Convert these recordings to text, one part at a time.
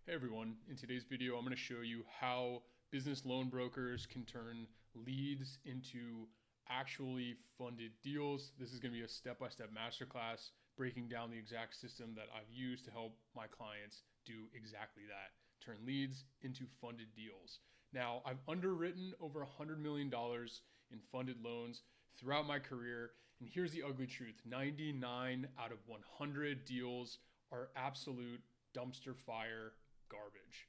Hey everyone, in today's video I'm going to show you how business loan brokers can turn leads into actually funded deals. This is going to be a step-by-step masterclass breaking down the exact system that I've used to help my clients do exactly that, turn leads into funded deals. Now, I've underwritten over $100 million in funded loans throughout my career, and here's the ugly truth. 99 out of 100 deals are absolute dumpster fire garbage.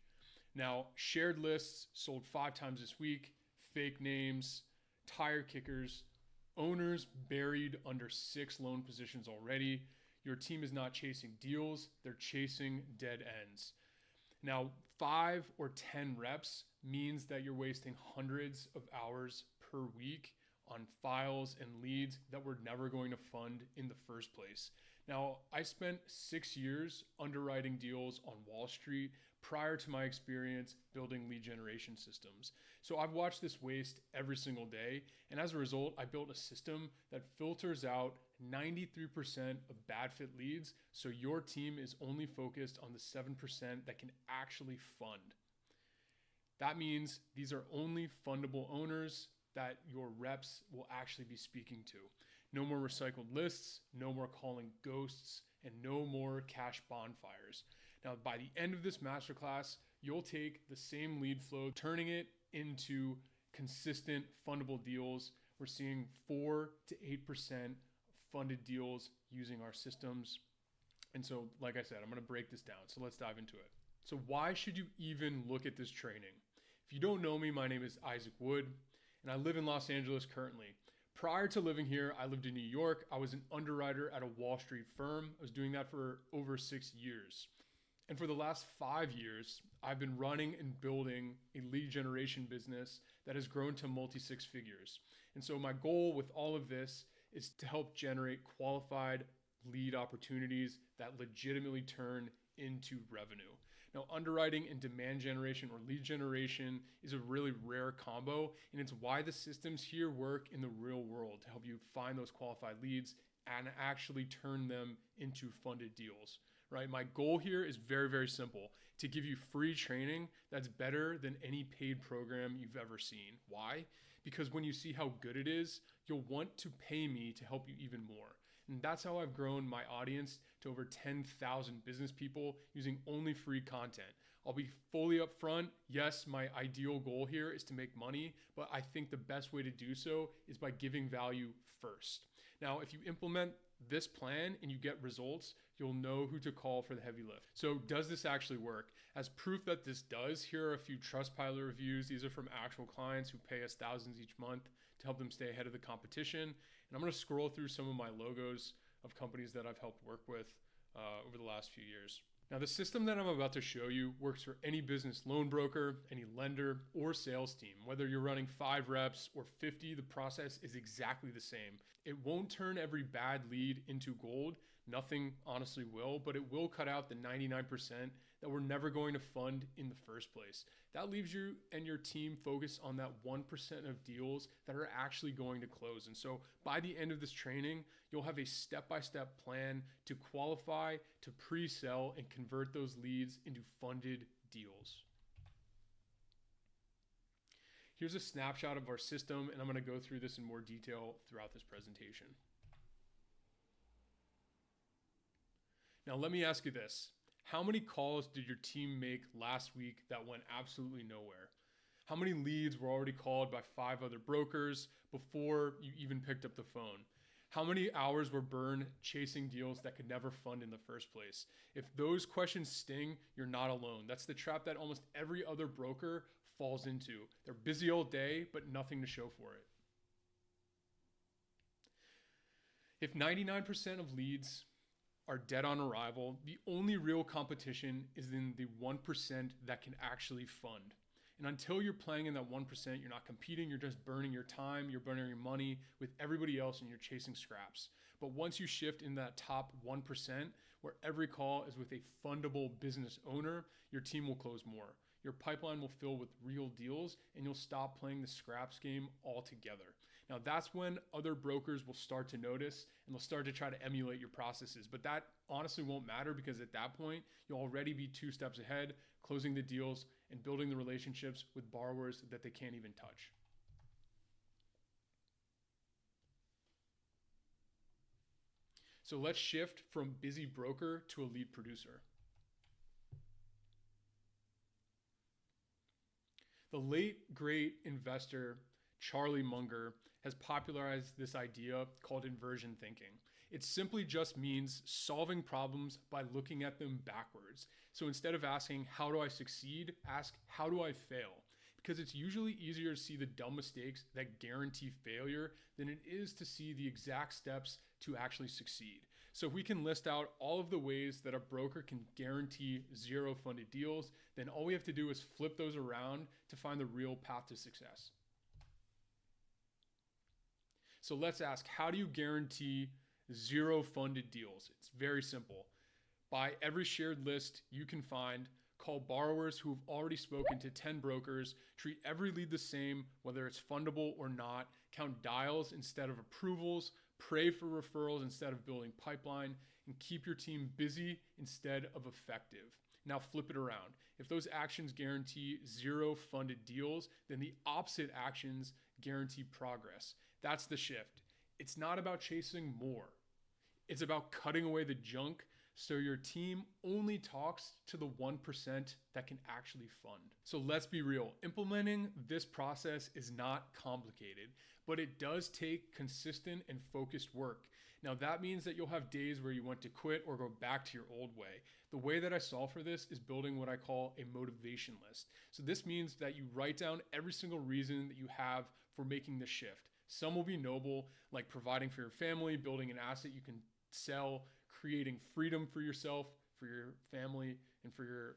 Now, shared lists sold 5 times this week, fake names, tire kickers, owners buried under 6 loan positions already. Your team is not chasing deals, they're chasing dead ends. Now, 5 or 10 reps means that you're wasting hundreds of hours per week on files and leads that we're never going to fund in the first place. Now, I spent 6 years underwriting deals on Wall Street prior to my experience building lead generation systems. So I've watched this waste every single day. And as a result, I built a system that filters out 93% of bad fit leads. So your team is only focused on the 7% that can actually fund. That means these are only fundable owners that your reps will actually be speaking to. No more recycled lists, no more calling ghosts, and no more cash bonfires. Now, by the end of this masterclass, you'll take the same lead flow, turning it into consistent fundable deals. We're seeing 4 to 8% funded deals using our systems. And so, like I said, I'm going to break this down. So let's dive into it. So why should you even look at this training? If you don't know me, my name is Isaac Wood, and I live in Los Angeles currently. Prior to living here, I lived in New York. I was an underwriter at a Wall Street firm. I was doing that for over 6 years. And for the last 5 years, I've been running and building a lead generation business that has grown to multi-six figures. And so my goal with all of this is to help generate qualified lead opportunities that legitimately turn into revenue. Now, underwriting and demand generation or lead generation is a really rare combo, and it's why the systems here work in the real world to help you find those qualified leads and actually turn them into funded deals, right? My goal here is very, very simple: to give you free training that's better than any paid program you've ever seen. Why? Because when you see how good it is, you'll want to pay me to help you even more. And that's how I've grown my audience to over 10,000 business people using only free content. I'll be fully upfront. Yes, my ideal goal here is to make money, but I think the best way to do so is by giving value first. Now, if you implement this plan and you get results, you'll know who to call for the heavy lift. So does this actually work? As proof that this does, here are a few Trustpilot reviews. These are from actual clients who pay us thousands each month to help them stay ahead of the competition. And I'm going to scroll through some of my logos of companies that I've helped work with over the last few years. Now, the system that I'm about to show you works for any business loan broker, any lender, or sales team. Whether you're running 5 reps or 50, the process is exactly the same. It won't turn every bad lead into gold. Nothing honestly will, but it will cut out the 99% that we're never going to fund in the first place. That leaves you and your team focused on that 1% of deals that are actually going to close. And so by the end of this training, you'll have a step-by-step plan to qualify, to pre-sell, and convert those leads into funded deals. Here's a snapshot of our system, and I'm going to go through this in more detail throughout this presentation. Now, let me ask you this. How many calls did your team make last week that went absolutely nowhere? How many leads were already called by 5 other brokers before you even picked up the phone? How many hours were burned chasing deals that could never fund in the first place? If those questions sting, you're not alone. That's the trap that almost every other broker falls into. They're busy all day, but nothing to show for it. If 99% of leads are dead on arrival, the only real competition is in the 1% that can actually fund. And until you're playing in that 1%, you're not competing, you're just burning your time, you're burning your money with everybody else, and you're chasing scraps. But once you shift in that top 1%, where every call is with a fundable business owner, your team will close more. Your pipeline will fill with real deals, and you'll stop playing the scraps game altogether. Now, that's when other brokers will start to notice, and they'll start to try to emulate your processes. But that honestly won't matter, because at that point, you'll already be 2 steps ahead, closing the deals and building the relationships with borrowers that they can't even touch. So let's shift from busy broker to a lead producer. The late great investor Charlie Munger has popularized this idea called inversion thinking. It simply just means solving problems by looking at them backwards. So instead of asking, how do I succeed? Ask, how do I fail? Because it's usually easier to see the dumb mistakes that guarantee failure than it is to see the exact steps to actually succeed. So if we can list out all of the ways that a broker can guarantee 0 funded deals, then all we have to do is flip those around to find the real path to success. So let's ask, how do you guarantee 0 funded deals? It's very simple. Buy every shared list you can find, call borrowers who have already spoken to 10 brokers, treat every lead the same, whether it's fundable or not, count dials instead of approvals, pray for referrals instead of building pipeline, and keep your team busy instead of effective. Now flip it around. If those actions guarantee 0 funded deals, then the opposite actions guarantee progress. That's the shift. It's not about chasing more. It's about cutting away the junk so your team only talks to the 1% that can actually fund. So let's be real. Implementing this process is not complicated, but it does take consistent and focused work. Now that means that you'll have days where you want to quit or go back to your old way. The way that I solve for this is building what I call a motivation list. So this means that you write down every single reason that you have for making the shift. Some will be noble, like providing for your family, building an asset you can sell, creating freedom for yourself, for your family, and for your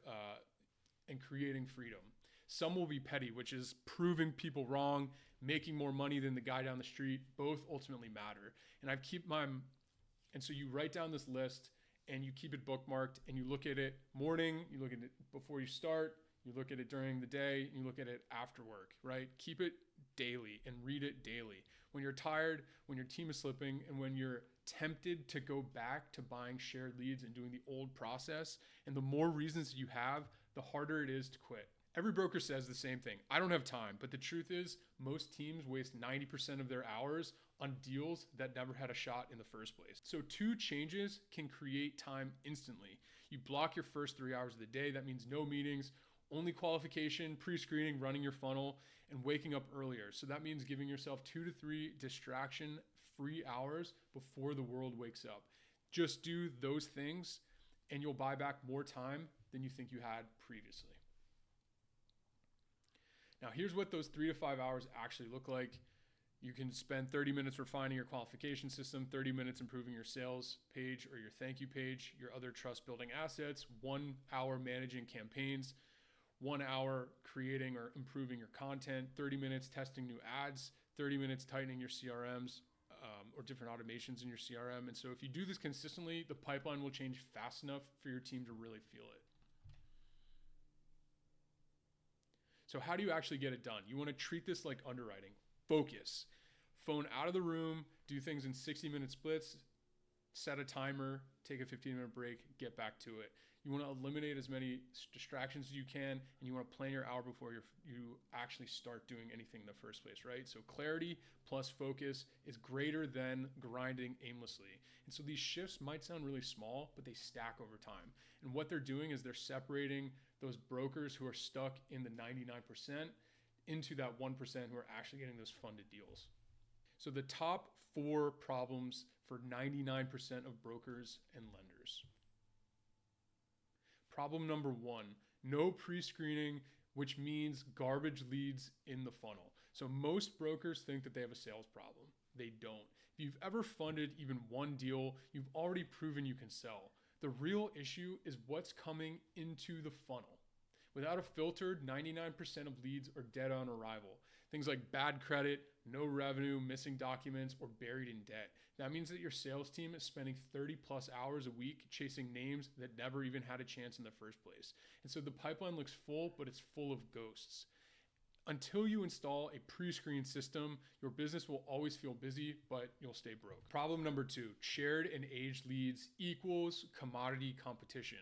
and creating freedom. Some will be petty, which is proving people wrong, making more money than the guy down the street. Both ultimately matter. And so you write down this list and you keep it bookmarked, and you look at it morning, you look at it before you start, you look at it during the day, and you look at it after work, right? Keep it daily and read it daily. When you're tired, when your team is slipping, and when you're tempted to go back to buying shared leads and doing the old process, and the more reasons you have, the harder it is to quit. Every broker says the same thing. I don't have time, but the truth is most teams waste 90% of their hours on deals that never had a shot in the first place. So 2 changes can create time instantly. You block your first 3 hours of the day. That means no meetings, only qualification, pre-screening, running your funnel, and waking up earlier. So that means giving yourself 2 to 3 distraction-free hours before the world wakes up. Just do those things and you'll buy back more time than you think you had previously. Now here's what those 3 to 5 hours actually look like. You can spend 30 minutes refining your qualification system, 30 minutes improving your sales page or your thank you page, your other trust building assets, 1 hour managing campaigns, 1 hour creating or improving your content, 30 minutes testing new ads, 30 minutes tightening your CRMs or different automations in your CRM. And so if you do this consistently, the pipeline will change fast enough for your team to really feel it. So how do you actually get it done? You want to treat this like underwriting. Focus. Phone out of the room, do things in 60-minute splits, set a timer, take a 15-minute break, get back to it. You want to eliminate as many distractions as you can, and you want to plan your hour before you actually start doing anything in the first place, right? So clarity plus focus is greater than grinding aimlessly. And so these shifts might sound really small, but they stack over time. And what they're doing is they're separating those brokers who are stuck in the 99% into that 1% who are actually getting those funded deals. So the top 4 problems for 99% of brokers and lenders. Problem number 1, no pre-screening, which means garbage leads in the funnel. So most brokers think that they have a sales problem. They don't. If you've ever funded even 1 deal, you've already proven you can sell. The real issue is what's coming into the funnel. Without a filtered, 99% of leads are dead on arrival. Things like bad credit, no revenue, missing documents, or buried in debt. That means that your sales team is spending 30 plus hours a week chasing names that never even had a chance in the first place. And so the pipeline looks full, but it's full of ghosts. Until you install a pre-screened system, your business will always feel busy, but you'll stay broke. Problem number 2, shared and aged leads equals commodity competition.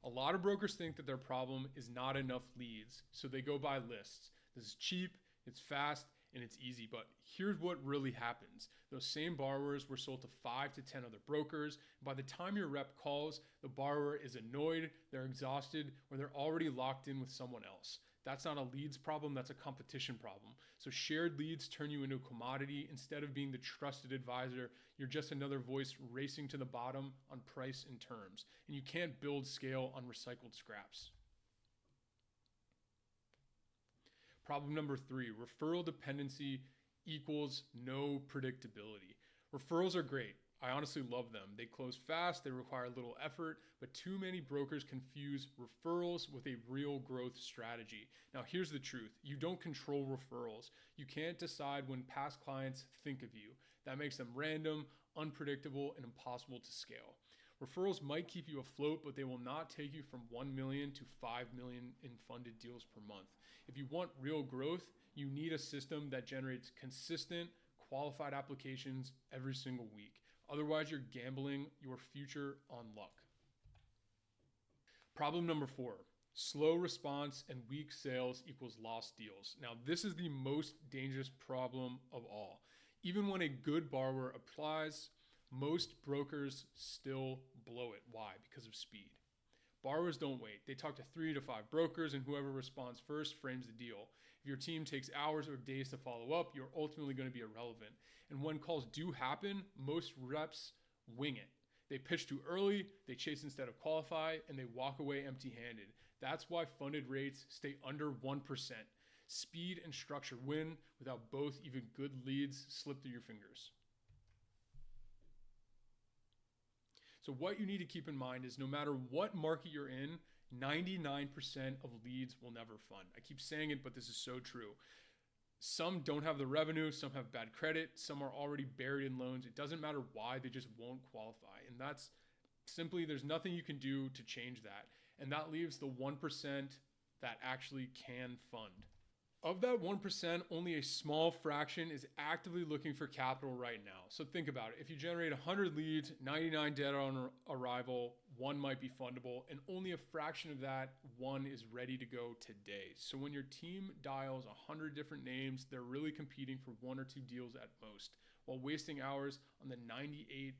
A lot of brokers think that their problem is not enough leads, so they go buy lists. This is cheap, it's fast, and it's easy, but here's what really happens. Those same borrowers were sold to 5 to 10 other brokers. By the time your rep calls, the borrower is annoyed, they're exhausted, or they're already locked in with someone else. That's not a leads problem, that's a competition problem. So shared leads turn you into a commodity. Instead of being the trusted advisor, you're just another voice racing to the bottom on price and terms. And you can't build scale on recycled scraps. Problem number 3, referral dependency equals no predictability. Referrals are great. I honestly love them. They close fast, they require little effort, but too many brokers confuse referrals with a real growth strategy. Now, here's the truth. You don't control referrals. You can't decide when past clients think of you. That makes them random, unpredictable, and impossible to scale. Referrals might keep you afloat, but they will not take you from 1 million to 5 million in funded deals per month. If you want real growth, you need a system that generates consistent, qualified applications every single week. Otherwise, you're gambling your future on luck. Problem number 4, slow response and weak sales equals lost deals. Now, this is the most dangerous problem of all. Even when a good borrower applies, most brokers still blow it. Why? Because of speed. Borrowers don't wait. They talk to 3 to 5 brokers, and whoever responds first frames the deal. If your team takes hours or days to follow up, you're ultimately going to be irrelevant. And when calls do happen, most reps wing it. They pitch too early, they chase instead of qualify, and they walk away empty-handed. That's why funded rates stay under 1%. Speed and structure win. Without both, even good leads slip through your fingers. So what you need to keep in mind is no matter what market you're in, 99% of leads will never fund. I keep saying it, but this is so true. Some don't have the revenue, some have bad credit, some are already buried in loans. It doesn't matter why, they just won't qualify. And that's simply, there's nothing you can do to change that. And that leaves the 1% that actually can fund. Of that 1%, only a small fraction is actively looking for capital right now. So think about it. If you generate 100 leads, 99 dead on arrival, 1 might be fundable, and only a fraction of that 1 is ready to go today. So when your team dials 100 different names, they're really competing for 1 or 2 deals at most, while wasting hours on the 98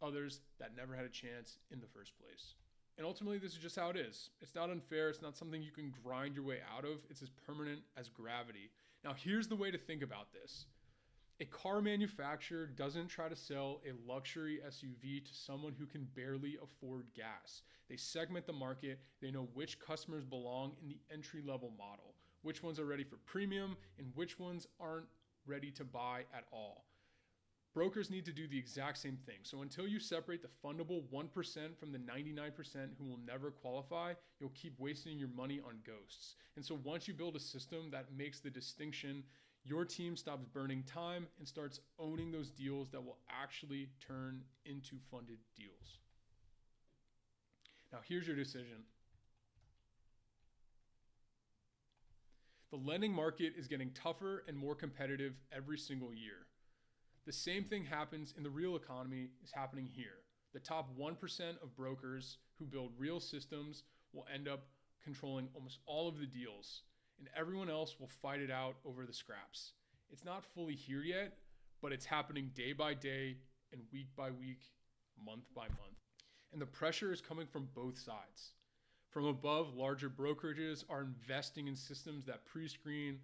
others that never had a chance in the first place. And ultimately, this is just how it is. It's not unfair. It's not something you can grind your way out of. It's as permanent as gravity. Now, here's the way to think about this. A car manufacturer doesn't try to sell a luxury SUV to someone who can barely afford gas. They segment the market. They know which customers belong in the entry-level model, which ones are ready for premium, and which ones aren't ready to buy at all. Brokers need to do the exact same thing. So until you separate the fundable 1% from the 99% who will never qualify, you'll keep wasting your money on ghosts. And so once you build a system that makes the distinction, your team stops burning time and starts owning those deals that will actually turn into funded deals. Now here's your decision. The lending market is getting tougher and more competitive every single year. The same thing happens in the real economy is happening here. The top 1% of brokers who build real systems will end up controlling almost all of the deals, and everyone else will fight it out over the scraps. It's not fully here yet, but it's happening day by day and week by week, month by month. And the pressure is coming from both sides. From above, larger brokerages are investing in systems that pre-screen,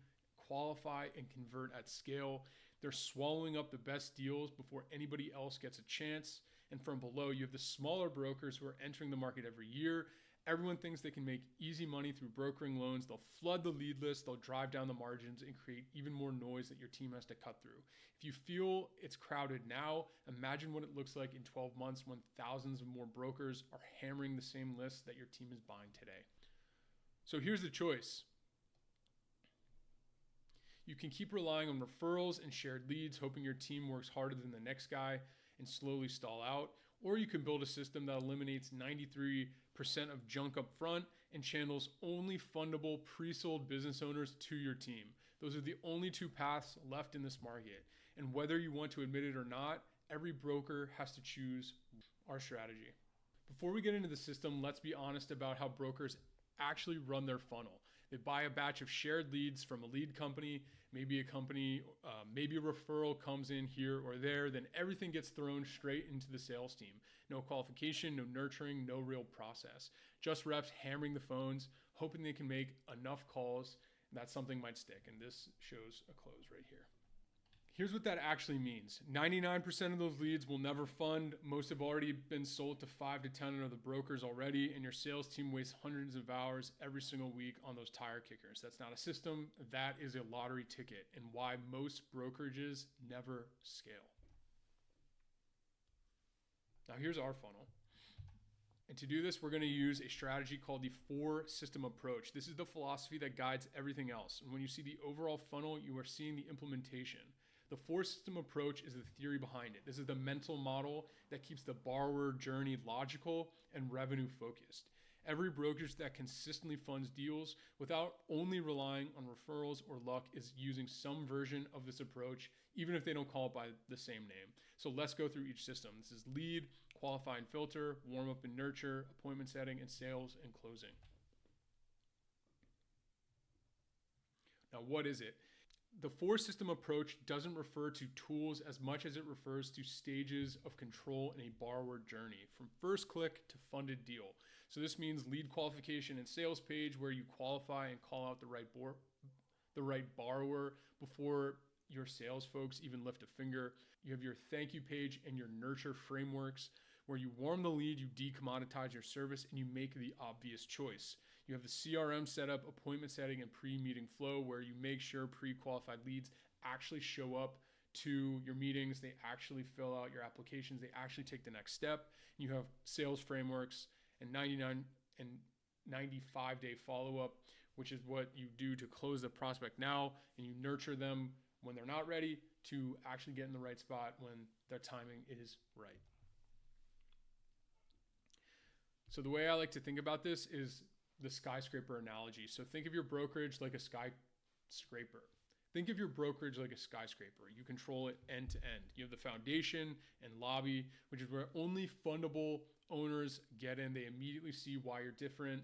qualify, and convert at scale. They're swallowing up the best deals before anybody else gets a chance. And from below, you have the smaller brokers who are entering the market every year. Everyone thinks they can make easy money through brokering loans. They'll flood the lead list, they'll drive down the margins and create even more noise that your team has to cut through. If you feel it's crowded now, imagine what it looks like in 12 months when thousands of more brokers are hammering the same list that your team is buying today. So here's the choice. You can keep relying on referrals and shared leads, hoping your team works harder than the next guy and slowly stall out. Or you can build a system that eliminates 93% of junk up front and channels only fundable pre-sold business owners to your team. Those are the only two paths left in this market. And whether you want to admit it or not, every broker has to choose our strategy. Before we get into the system, let's be honest about how brokers actually run their funnel. They buy a batch of shared leads from a lead company, maybe a referral comes in here or there, then everything gets thrown straight into the sales team. No qualification, no nurturing, no real process. Just reps hammering the phones, hoping they can make enough calls that something might stick. And this shows a close right here. Here's what that actually means. 99% of those leads will never fund. Most have already been sold to 5 to 10 other brokers already, and your sales team wastes hundreds of hours every single week on those tire kickers. That's not a system. That is a lottery ticket, and why most brokerages never scale. Now here's our funnel. And to do this, we're going to use a strategy called the 4-system approach. This is the philosophy that guides everything else. And when you see the overall funnel, you are seeing the implementation. The 4-system approach is the theory behind it. This is the mental model that keeps the borrower journey logical and revenue focused. Every brokerage that consistently funds deals without only relying on referrals or luck is using some version of this approach, even if they don't call it by the same name. So let's go through each system. This is lead, qualify and filter, warm up and nurture, appointment setting, and sales and closing. Now, what is it? The 4-system approach doesn't refer to tools as much as it refers to stages of control in a borrower journey, from first click to funded deal. So this means lead qualification and sales page, where you qualify and call out the right borrower before your sales folks even lift a finger. You have your thank you page and your nurture frameworks, where you warm the lead, you decommoditize your service, and you make the obvious choice. You have the CRM setup, appointment setting, and pre-meeting flow, where you make sure pre-qualified leads actually show up to your meetings, they actually fill out your applications, they actually take the next step. You have sales frameworks and 99 and 95-day follow-up, which is what you do to close the prospect now, and you nurture them when they're not ready to actually get in the right spot when their timing is right. So the way I like to think about this is the skyscraper analogy. So think of your brokerage like a skyscraper. Think of your brokerage like a skyscraper. You control it end to end. You have the foundation and lobby, which is where only fundable owners get in. They immediately see why you're different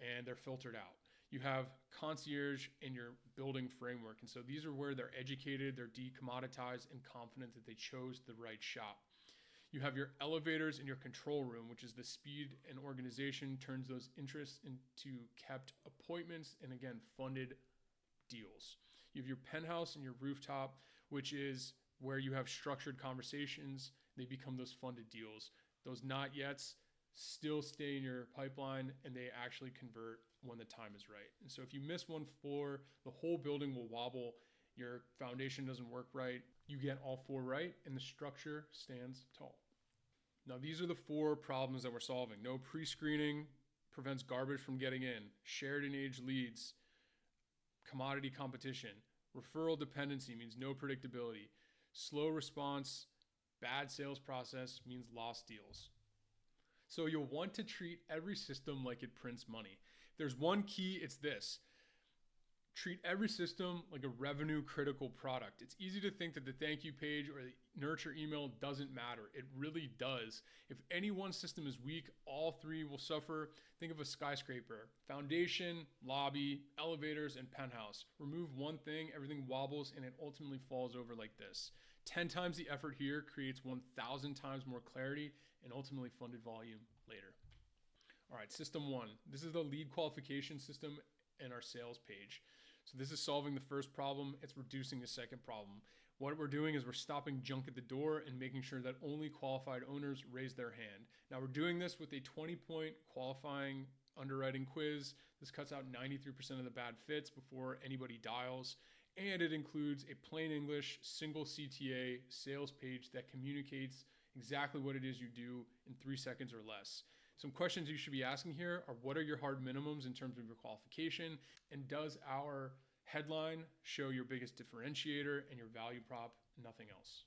and they're filtered out. You have concierge in your building framework. And so these are where they're educated, they're decommoditized, and confident that they chose the right shop. You have your elevators in your control room, which is the speed and organization turns those interests into kept appointments and, again, funded deals. You have your penthouse and your rooftop, which is where you have structured conversations. They become those funded deals. Those not yets still stay in your pipeline, and they actually convert when the time is right. And so if you miss one floor, the whole building will wobble. Your foundation doesn't work right. You get all 4 right, and the structure stands tall. Now, these are the 4 problems that we're solving. No pre-screening prevents garbage from getting in. Shared and aged leads. Commodity competition. Referral dependency means no predictability. Slow response, bad sales process means lost deals. So you'll want to treat every system like it prints money. If there's one key, it's this. Treat every system like a revenue critical product. It's easy to think that the thank you page or the nurture email doesn't matter. It really does. If any one system is weak, all 3 will suffer. Think of a skyscraper: foundation, lobby, elevators, and penthouse. Remove one thing, everything wobbles, and it ultimately falls over like this. 10 times the effort here creates 1,000 times more clarity and ultimately funded volume later. All right, system 1. This is the lead qualification system and our sales page. So this is solving the first problem. It's reducing the second problem. What we're doing is we're stopping junk at the door and making sure that only qualified owners raise their hand. Now we're doing this with a 20-point qualifying underwriting quiz. This cuts out 93% of the bad fits before anybody dials. And it includes a plain English, single CTA sales page that communicates exactly what it is you do in 3 seconds or less. Some questions you should be asking here are: what are your hard minimums in terms of your qualification? And does our headline show your biggest differentiator and your value prop? Nothing else.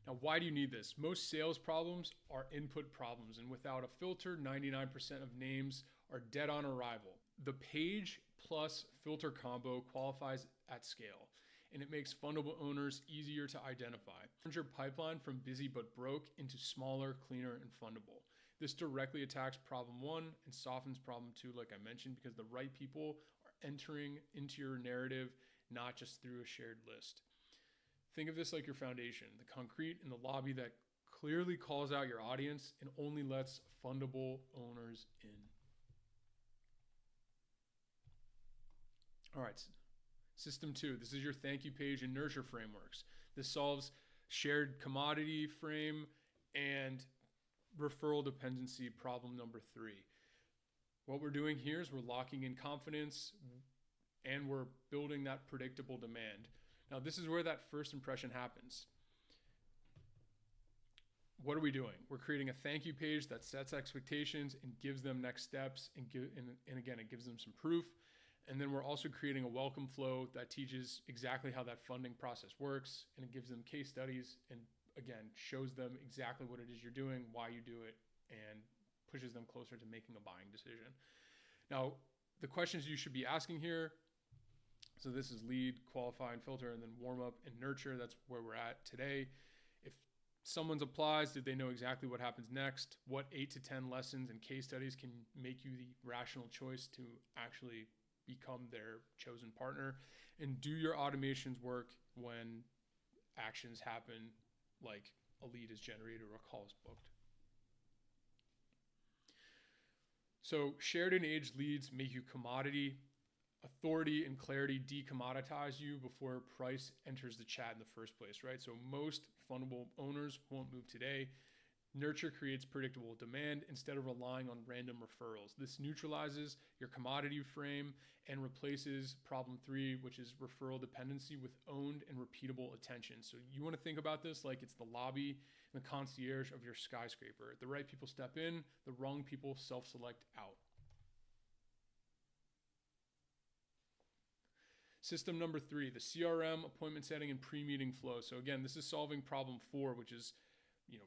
Now, why do you need this? Most sales problems are input problems, and without a filter, 99% of names are dead on arrival. The page plus filter combo qualifies at scale, and it makes fundable owners easier to identify. Turns your pipeline from busy but broke into smaller, cleaner, and fundable. This directly attacks problem 1 and softens problem 2, like I mentioned, because the right people are entering into your narrative, not just through a shared list. Think of this like your foundation, the concrete in the lobby that clearly calls out your audience and only lets fundable owners in. All right, system 2. This is your thank you page and nurture frameworks. This solves shared commodity frame and referral dependency problem number 3. What we're doing here is we're locking in confidence and we're building that predictable demand. Now, this is where that first impression happens. What are we doing? We're creating a thank you page that sets expectations and gives them next steps, and again, it gives them some proof. And then we're also creating a welcome flow that teaches exactly how that funding process works, and it gives them case studies and, again, shows them exactly what it is you're doing, why you do it, and pushes them closer to making a buying decision. Now, the questions you should be asking here, so this is lead, qualify, and filter, and then warm up and nurture. That's where we're at today. If someone's applies, did they know exactly what happens next? What 8 to 10 lessons and case studies can make you the rational choice to actually become their chosen partner? And do your automations work when actions happen, like a lead is generated or a call is booked? So shared and aged leads make you commodity. Authority and clarity decommoditize you before price enters the chat in the first place, right? So most fundable owners won't move today. Nurture creates predictable demand instead of relying on random referrals. This neutralizes your commodity frame and replaces problem 3, which is referral dependency, with owned and repeatable attention. So you want to think about this like it's the lobby and the concierge of your skyscraper. The right people step in, the wrong people self-select out. System number 3, the CRM, appointment setting, and pre-meeting flow. So again, this is solving problem 4, which is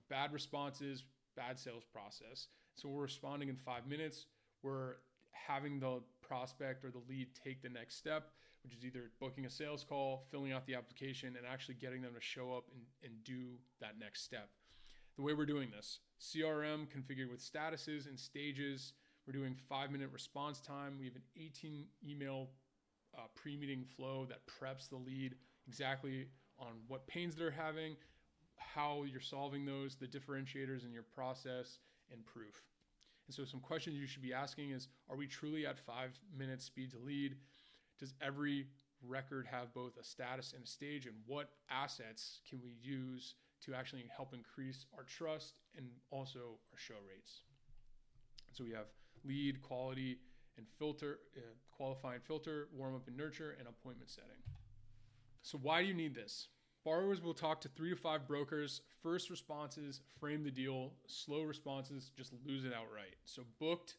bad responses, bad sales process. So we're responding in 5 minutes. We're having the prospect or the lead take the next step, which is either booking a sales call, filling out the application, and actually getting them to show up and do that next step. The way we're doing this, CRM configured with statuses and stages. We're doing 5-minute response time. We have an 18 email pre-meeting flow that preps the lead exactly on what pains they're having, how you're solving those, the differentiators in your process, and proof. And so some questions you should be asking is, are we truly at 5 minutes speed to lead? Does every record have both a status and a stage? And what assets can we use to actually help increase our trust and also our show rates? So we have lead, quality, and filter, qualify and filter, warm up and nurture, and appointment setting. So why do you need this? Borrowers will talk to 3 to 5 brokers. First responses frame the deal. Slow responses just lose it outright. So booked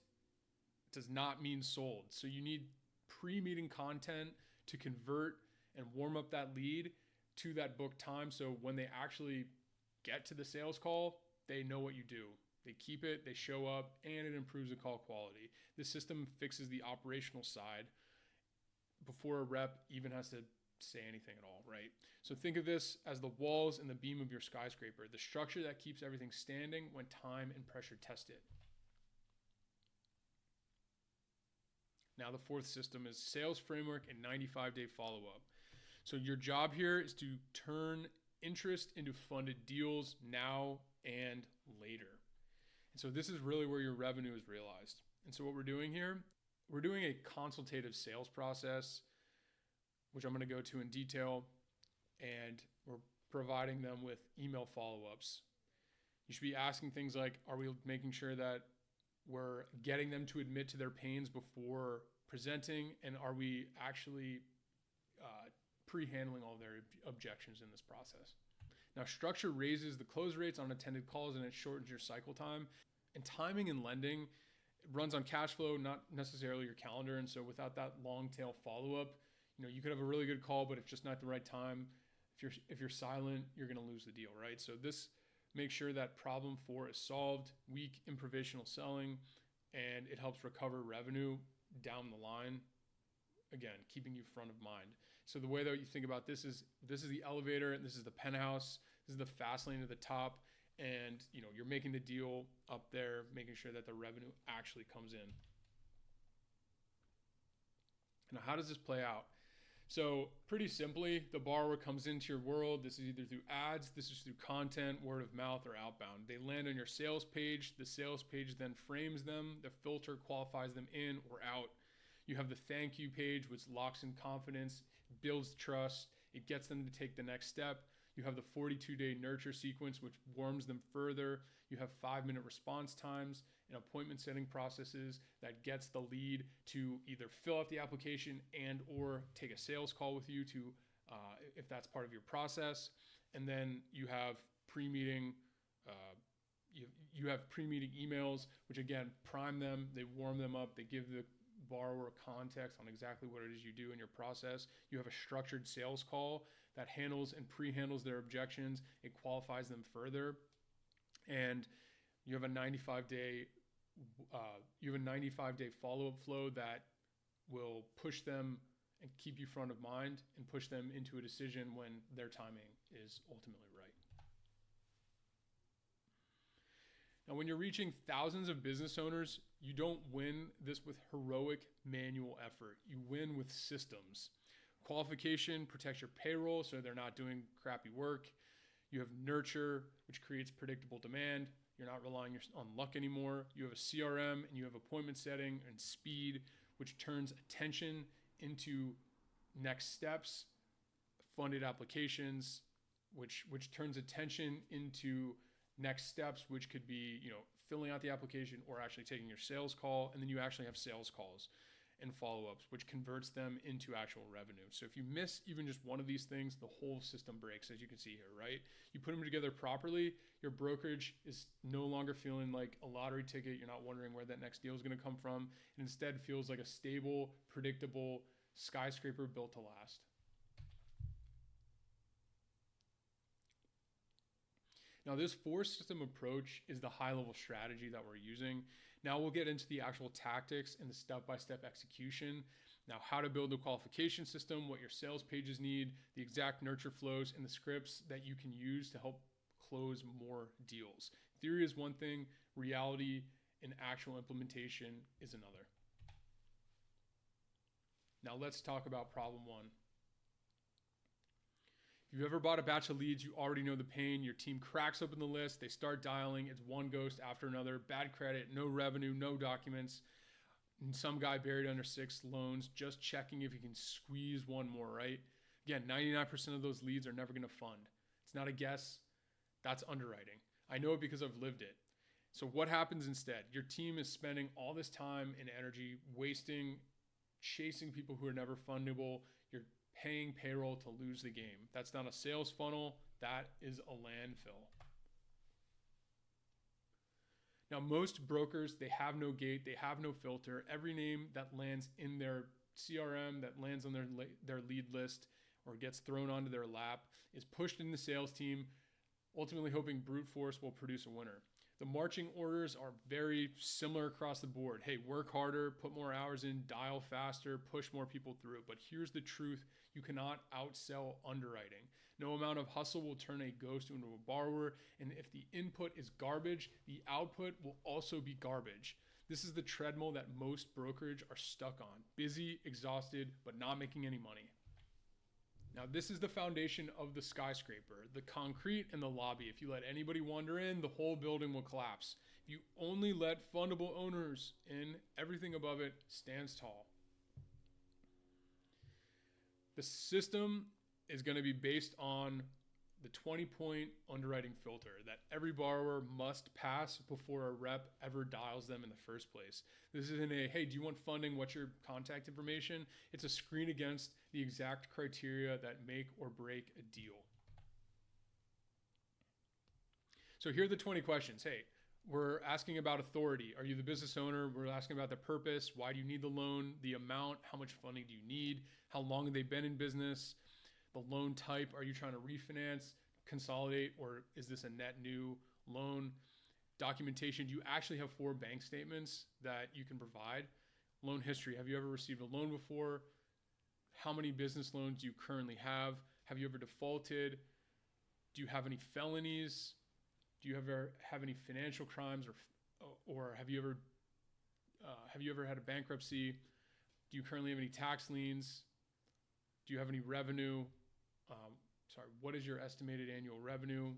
does not mean sold. So you need pre-meeting content to convert and warm up that lead to that booked time. So when they actually get to the sales call, they know what you do. They keep it, they show up, and it improves the call quality. This system fixes the operational side before a rep even has to say anything at all, right? So think of this as the walls and the beam of your skyscraper, the structure that keeps everything standing when time and pressure test it. Now the 4th system is sales framework and 95-day follow-up. So your job here is to turn interest into funded deals now and later. And so this is really where your revenue is realized. And so what we're doing here, we're doing a consultative sales process, which I'm going to go to in detail, and we're providing them with email follow-ups. You should be asking things like, are we making sure that we're getting them to admit to their pains before presenting, and are we actually pre-handling all their objections in this process? Now, structure raises the close rates on attended calls, and it shortens your cycle time. And timing and lending, it runs on cash flow, not necessarily your calendar. And so without that long tail follow-up, you could have a really good call, but it's just not the right time. If you're silent, you're going to lose the deal, right? So this makes sure that problem 4 is solved. Weak improvisational selling and it helps recover revenue down the line. Again, keeping you front of mind. So the way that you think about this is the elevator, and this is the penthouse, this is the fast lane to the top, and you're making the deal up there, making sure that the revenue actually comes in. Now, how does this play out? So pretty simply, the borrower comes into your world. This is either through ads, this is through content, word of mouth, or outbound. They land on your sales page. The sales page then frames them. The filter qualifies them in or out. You have the thank you page, which locks in confidence, builds trust. It gets them to take the next step. You have the 42-day nurture sequence, which warms them further. You have 5-minute response times and appointment setting processes that gets the lead to either fill out the application and or take a sales call with you to, if that's part of your process. And then you have pre-meeting, you have pre-meeting emails, which again, prime them, they warm them up, they give the borrower context on exactly what it is you do in your process. You have a structured sales call that handles and pre-handles their objections. It qualifies them further. And you have a 95-day follow-up flow that will push them and keep you front of mind and push them into a decision when their timing is ultimately right. Now, when you're reaching thousands of business owners, you don't win this with heroic manual effort. You win with systems. Qualification protects your payroll so they're not doing crappy work. You have nurture, which creates predictable demand. You're not relying on luck anymore. You have a CRM, and you have appointment setting and speed, which turns attention into next steps, funded applications, which turns attention into next steps, which could be, filling out the application or actually taking your sales call. And then you actually have sales calls and follow-ups, which converts them into actual revenue. So if you miss even just one of these things, the whole system breaks, as you can see here, right? You put them together properly, your brokerage is no longer feeling like a lottery ticket. You're not wondering where that next deal is going to come from. It instead feels like a stable, predictable skyscraper built to last. Now, this 4-system approach is the high-level strategy that we're using. Now we'll get into the actual tactics and the step-by-step execution. Now, how to build a qualification system, what your sales pages need, the exact nurture flows, and the scripts that you can use to help close more deals. Theory is one thing, reality and actual implementation is another. Now let's talk about problem one. If you've ever bought a batch of leads, you already know the pain. Your team cracks open the list. They start dialing. It's one ghost after another. Bad credit, no revenue, no documents. And some guy buried under 6 loans, just checking if he can squeeze one more, right? Again, 99% of those leads are never going to fund. It's not a guess. That's underwriting. I know it because I've lived it. So what happens instead? Your team is spending all this time and energy chasing people who are never fundable. You're paying payroll to lose the game. That's not a sales funnel. That is a landfill. Now, most brokers, they have no gate. They have no filter. Every name that lands in their CRM, that lands on their lead list or gets thrown onto their lap is pushed in the sales team, ultimately hoping brute force will produce a winner. The marching orders are very similar across the board. Hey, work harder, put more hours in, dial faster, push more people through. But here's the truth. You cannot outsell underwriting. No amount of hustle will turn a ghost into a borrower. And if the input is garbage, the output will also be garbage. This is the treadmill that most brokerage are stuck on. Busy, exhausted, but not making any money. Now, this is the foundation of the skyscraper, the concrete and the lobby. If you let anybody wander in, the whole building will collapse. If you only let fundable owners in, everything above it stands tall. The system is going to be based on the 20-point underwriting filter that every borrower must pass before a rep ever dials them in the first place. This isn't a, hey, do you want funding? What's your contact information? It's a screen against the exact criteria that make or break a deal. So here are the 20 questions. Hey, we're asking about authority. Are you the business owner? We're asking about the purpose. Why do you need the loan? The amount, how much funding do you need? How long have they been in business? The loan type, are you trying to refinance, consolidate, or is this a net new loan? Documentation, do you actually have 4 bank statements that you can provide? Loan history, have you ever received a loan before? How many business loans do you currently have? Have you ever defaulted? Do you have any felonies? Do you ever have any financial crimes, or have you ever had a bankruptcy? Do you currently have any tax liens? Do you have any revenue? What is your estimated annual revenue?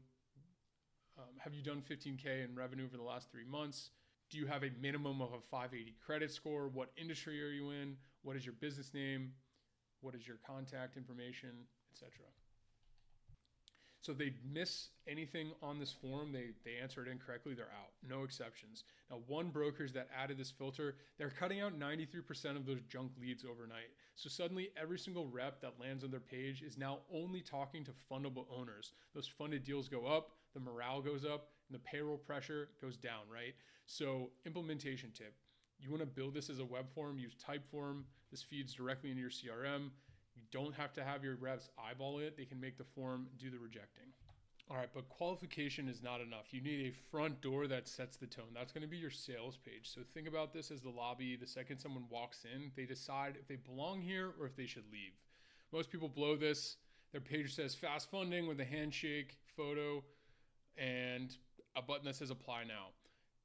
Have you done 15K in revenue over the last 3 months? Do you have a minimum of a 580 credit score? What industry are you in? What is your business name? What is your contact information, etc.? So if they miss anything on this form, they answer it incorrectly, they're out. No exceptions. Now, one brokers that added this filter, they're cutting out 93% of those junk leads overnight. So suddenly every single rep that lands on their page is now only talking to fundable owners. Those funded deals go up, the morale goes up, and the payroll pressure goes down, right? So implementation tip, you want to build this as a web form, use Typeform. This feeds directly into your CRM. You don't have to have your reps eyeball it. They can make the form do the rejecting. All right, but qualification is not enough. You need a front door that sets the tone. That's going to be your sales page. So think about this as the lobby. The second someone walks in, they decide if they belong here or if they should leave. Most people blow this. Their page says fast funding with a handshake photo and a button that says apply now.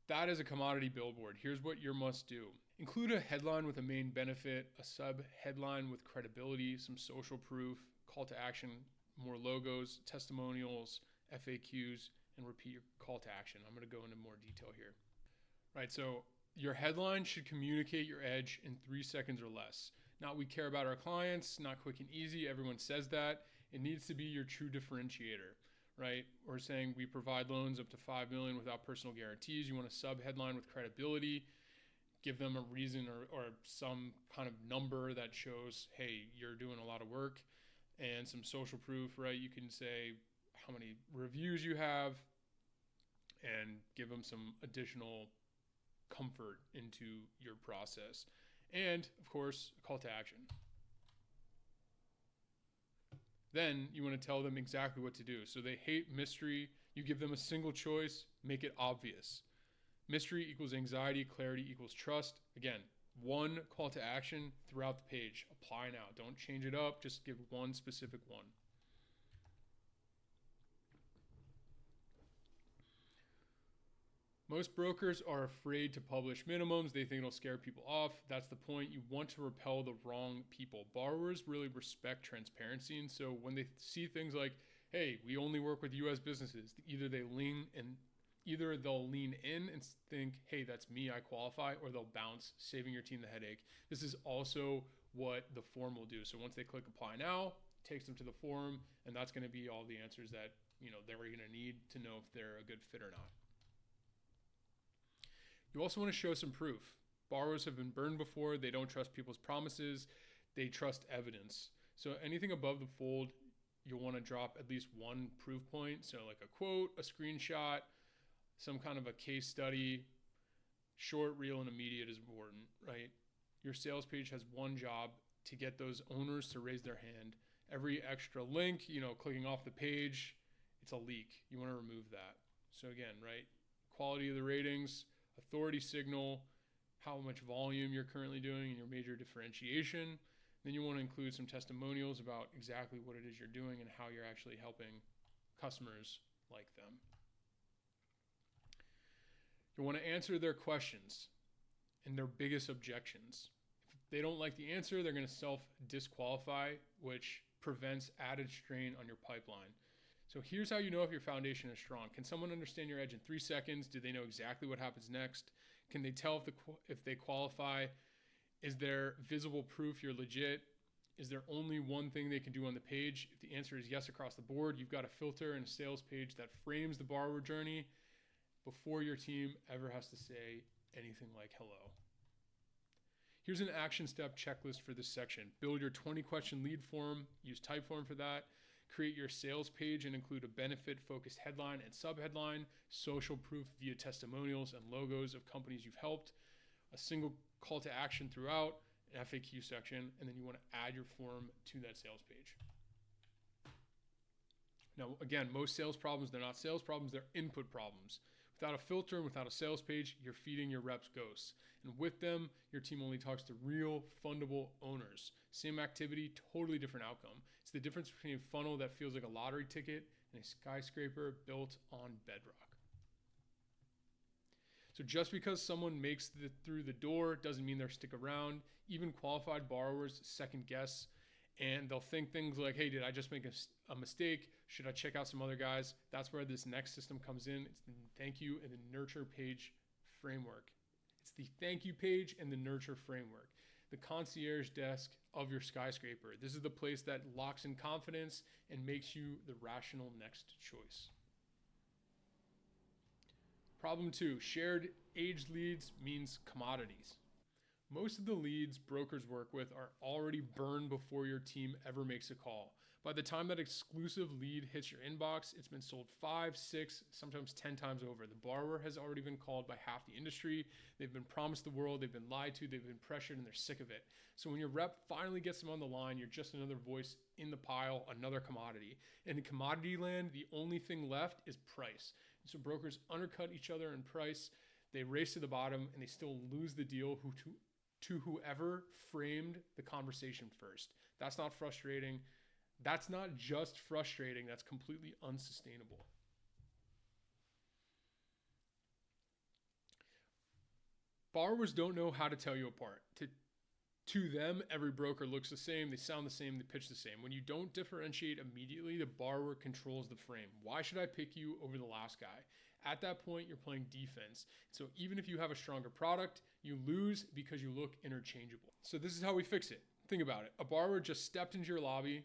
That is a commodity billboard. Here's what your must do. Include a headline with a main benefit, a sub headline with credibility, some social proof, call to action, more logos, testimonials, FAQs, and repeat your call to action. I'm going to go into more detail here. Right, so your headline should communicate your edge in 3 seconds or less. Not we care about our clients, not quick and easy. Everyone says that. It needs to be your true differentiator, right? We're saying we provide loans up to $5 million without personal guarantees. You want a sub headline with credibility. Give them a reason or some kind of number that shows, hey, you're doing a lot of work, and some social proof, right? You can say how many reviews you have and give them some additional comfort into your process. And of course, a call to action. Then you want to tell them exactly what to do. So they hate mystery. You give them a single choice, make it obvious. Mystery equals anxiety, clarity equals trust. Again, one call to action throughout the page. Apply now. Don't change it up. Just give one specific one. Most brokers are afraid to publish minimums. They think it'll scare people off. That's the point. You want to repel the wrong people. Borrowers really respect transparency. And so when they see things like, hey, we only work with US businesses, either they'll lean in and think, hey, that's me, I qualify, or they'll bounce, saving your team the headache. This is also what the form will do. So once they click apply now, it takes them to the form, and that's going to be all the answers that they're going to need to know if they're a good fit or not. You also want to show some proof. Borrowers have been burned before. They don't trust people's promises. They trust evidence. So anything above the fold, you'll want to drop at least one proof point. So like a quote, a screenshot, some kind of a case study. Short, real, and immediate is important, right? Your sales page has one job: to get those owners to raise their hand. Every extra link, clicking off the page, it's a leak. You want to remove that. So again, right? Quality of the ratings, authority signal, how much volume you're currently doing, and your major differentiation. Then you want to include some testimonials about exactly what it is you're doing and how you're actually helping customers like them. You want to answer their questions and their biggest objections. If they don't like the answer, they're going to self-disqualify, which prevents added strain on your pipeline. So here's how you know if your foundation is strong. Can someone understand your edge in 3 seconds? Do they know exactly what happens next? Can they tell if they qualify? Is there visible proof you're legit? Is there only one thing they can do on the page? If the answer is yes across the board, you've got a filter and a sales page that frames the borrower journey before your team ever has to say anything like hello. Here's an action step checklist for this section. Build your 20-question lead form. Use Typeform for that. Create your sales page and include a benefit-focused headline and subheadline, social proof via testimonials and logos of companies you've helped, a single call to action throughout, an FAQ section, and then you want to add your form to that sales page. Now, again, most sales problems, they're not sales problems, they're input problems. Without a filter and without a sales page, you're feeding your reps ghosts. And with them, your team only talks to real fundable owners. Same activity, totally different outcome. It's the difference between a funnel that feels like a lottery ticket and a skyscraper built on bedrock. So just because someone makes it through the door doesn't mean they'll stick around. Even qualified borrowers second guess, and they'll think things like, hey, did I just make a mistake? Should I check out some other guys? That's where this next system comes in. It's the thank you and the nurture page framework. It's the thank you page and the nurture framework. The concierge desk of your skyscraper. This is the place that locks in confidence and makes you the rational next choice. Problem 2, shared aged leads means commodities. Most of the leads brokers work with are already burned before your team ever makes a call. By the time that exclusive lead hits your inbox, it's been sold 5, 6, sometimes 10 times over. The borrower has already been called by half the industry. They've been promised the world, they've been lied to, they've been pressured, and they're sick of it. So when your rep finally gets them on the line, you're just another voice in the pile, another commodity. And in commodity land, the only thing left is price. So brokers undercut each other in price, they race to the bottom, and they still lose the deal to whoever framed the conversation first. That's not frustrating. That's not just frustrating, that's completely unsustainable. Borrowers don't know how to tell you apart. To them, every broker looks the same, they sound the same, they pitch the same. When you don't differentiate immediately, the borrower controls the frame. Why should I pick you over the last guy? At that point, you're playing defense. So even if you have a stronger product, you lose because you look interchangeable. So this is how we fix it. Think about it. A borrower just stepped into your lobby.